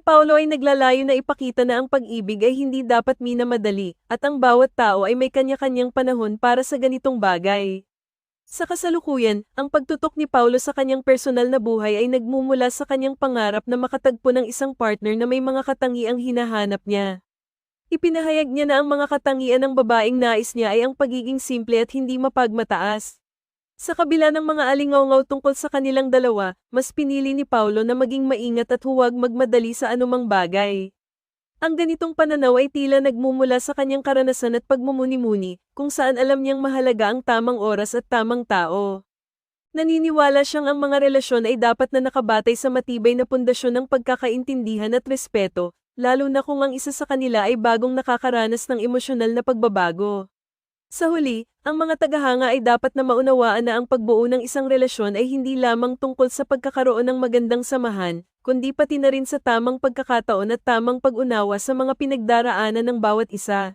Paulo ay naglalayo na ipakita na ang pag-ibig ay hindi dapat minamadali, at ang bawat tao ay may kanya-kanyang panahon para sa ganitong bagay. Sa kasalukuyan, ang pagtutok ni Paulo sa kanyang personal na buhay ay nagmumula sa kanyang pangarap na makatagpo ng isang partner na may mga katangiang hinahanap niya. Ipinahayag niya na ang mga katangian ng babaeng nais niya ay ang pagiging simple at hindi mapagmataas. Sa kabila ng mga alingaw tungkol sa kanilang dalawa, mas pinili ni Paulo na maging maingat at huwag magmadali sa anumang bagay. Ang ganitong pananaw ay tila nagmumula sa kanyang karanasan at pagmumuni-muni, kung saan alam niyang mahalaga ang tamang oras at tamang tao. Naniniwala siyang ang mga relasyon ay dapat na nakabatay sa matibay na pundasyon ng pagkakaintindihan at respeto, lalo na kung ang isa sa kanila ay bagong nakakaranas ng emosyonal na pagbabago. Sa huli, ang mga tagahanga ay dapat na maunawaan na ang pagbuo ng isang relasyon ay hindi lamang tungkol sa pagkakaroon ng magandang samahan, kundi pati na rin sa tamang pagkakataon at tamang pag-unawa sa mga pinagdaraanan ng bawat isa.